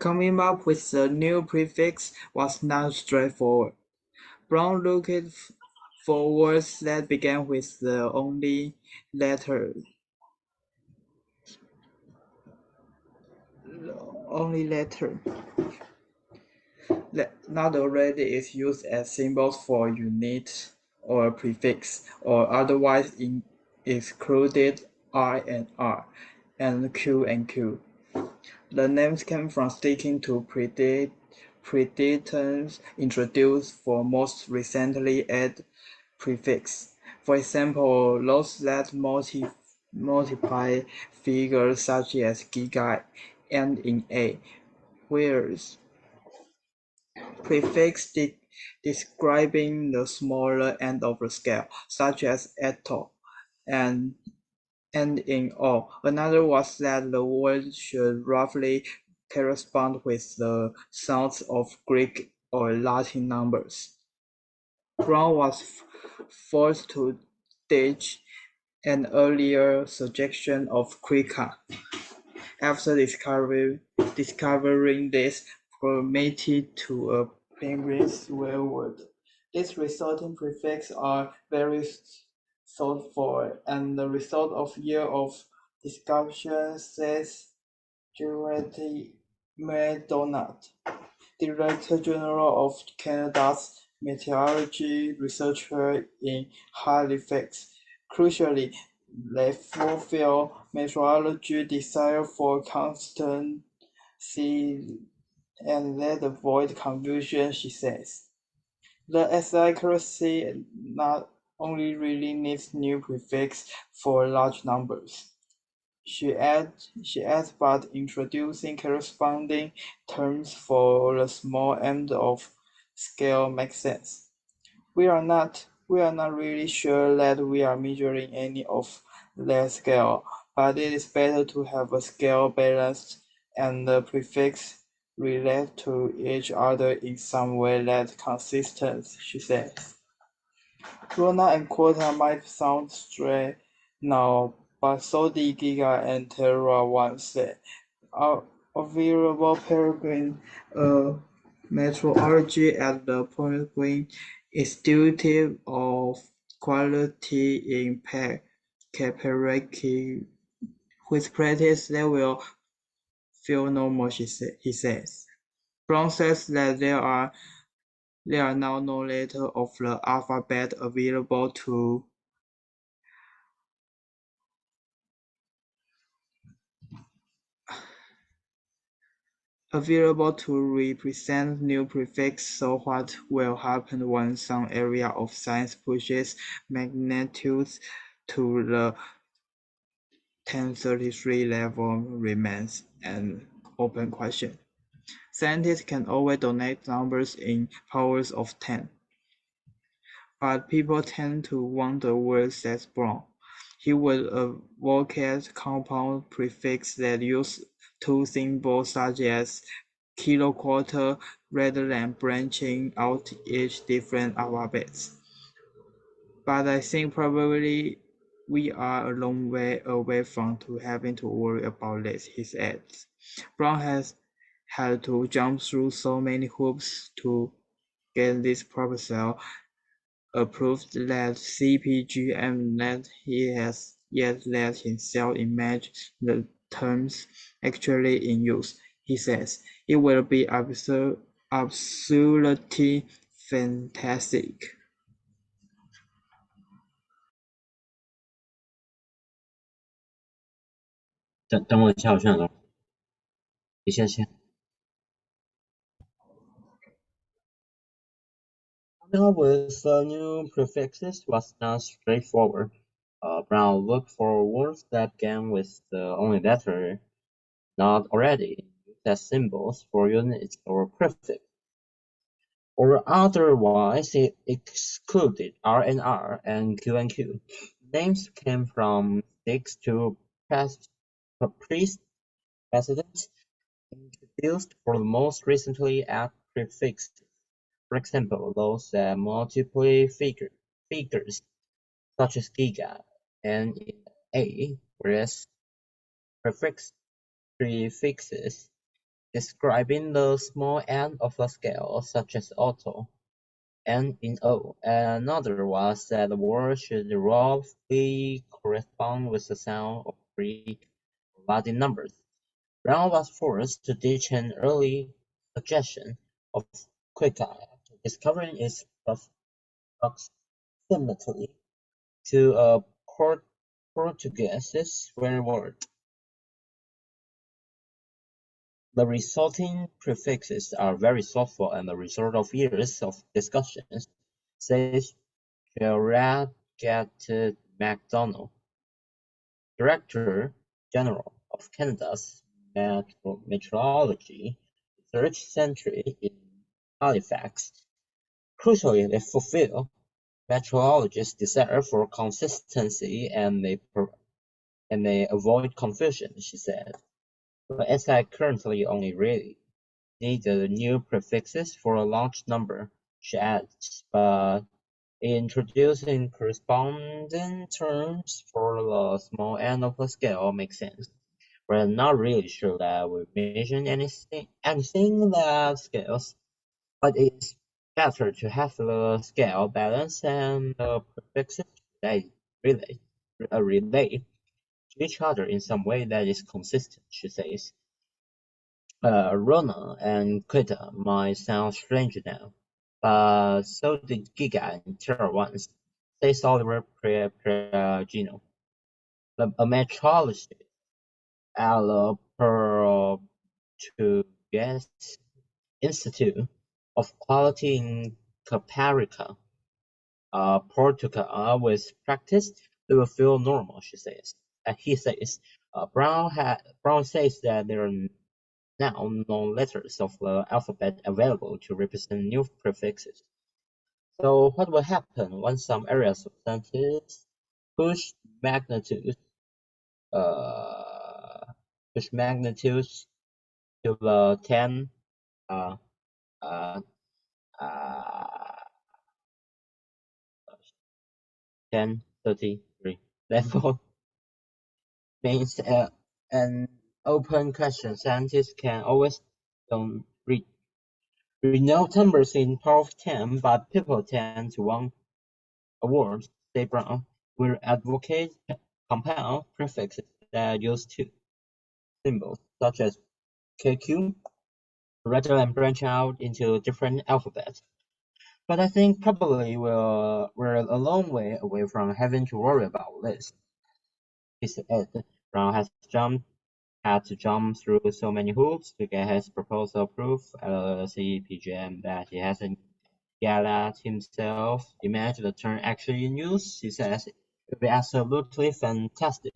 Coming up with the new prefix was not straightforward. Brown looked for words that began with the only letter. Not already is used as symbols for unit or prefix, or otherwise excluded I and R, and Q and Q. The names came from sticking to predictors introduced for most recently added prefix. For example, those that multiply figures such as giga end in A, whereas prefix describing the smaller end of the scale, such as etto, and end in O. Another was that the word should roughly correspond with the sounds of Greek or Latin numbers. Brown was forced to ditch an earlier suggestion of Quecca. After discovering this promoted to a primary swear word. These resulting prefixes are very thoughtful, and the result of years of discussion, says Gerard MacDonald, Director General of Canada's Meteorology Researcher in Halifax. Crucially, they fulfill meteorology desire for constancy and that avoid confusion, she says. The accuracy not only really needs new prefix for large numbers. She adds, but introducing corresponding terms for the small end of scale makes sense. We are not really sure that we are measuring any of that scale, but it is better to have a scale balanced and the prefix relate to each other in some way that's consistent, she says. Rona and Quetta might sound strange now, but so did Giga and Terra once said. A variable peregrine meteorology at the peregrine institutive of quality in peregrine. With practice, they will feel normal, he says. Brown says that there are now no letters of the alphabet available to represent new prefix, so what will happen when some area of science pushes magnitudes to the 1033 level remains an open question. Scientists can always donate numbers in powers of 10. But people tend to want the word says Brown. He would advocate compound prefixes that use two symbols such as kiloquarter rather than branching out each different alphabets. But I think probably we are a long way away from having to worry about this, he adds. Brown has had to jump through so many hoops to get this proposal approved that CPGM that he has yet let himself imagine the terms actually in use. He says, it will be absolutely fantastic. 等我一下，我去哪个？一下先。Coming up with new prefixes was not straightforward. Brown looked for words that began with the only letter not already used as symbols for units or prefix, or otherwise it excluded R and R and Q and Q. Names came from sticks to precedents introduced for the most recently added prefixes. For example, those that multiply figures, such as giga and in A, whereas prefixes describing the small end of a scale, such as auto, N in O. Another was that the word should roughly correspond with the sound of Greek or Latin numbers. Brown was forced to ditch an early suggestion of Quettabyte after discovering its proximity to a Portuguese swear word. The resulting prefixes are very thoughtful and the result of years of discussions, says Gerard MacDonald, Director General of Canada's Meteorology Research Centre in Halifax. Crucially, they fulfill meteorologists' desire for consistency and they avoid confusion, she said. But as I currently only really need the new prefixes for a large number, she adds, but introducing corresponding terms for the small end of the scale makes sense. We're not really sure that we mention anything that scales, but it's better to have the scale balance and the prefixes relate to each other in some way that is consistent, she says. Rona and Quetta might sound strange now, but so did Giga and Terra once, says Oliver Perugino, a meteorologist at the Portuguese Institute of Quality in Caparica, Portugal. With practice, it will feel normal, she says. He says. Brown says that there are now no letters of the alphabet available to represent new prefixes. So what will happen when some areas of sentences push magnitudes to the 1033 level? Means an open question. Scientists can always read numbers in power of 10, but people tend to want a word, say Brown, will advocate compound prefixes that use two symbols, such as KQ, rather than branch out into different alphabets. But I think probably we're a long way away from having to worry about this. He said. Brown had to jump through so many hoops to get his proposal approved at the CPGM that he hasn't yet himself imagined the term actually in use. He says it would be absolutely fantastic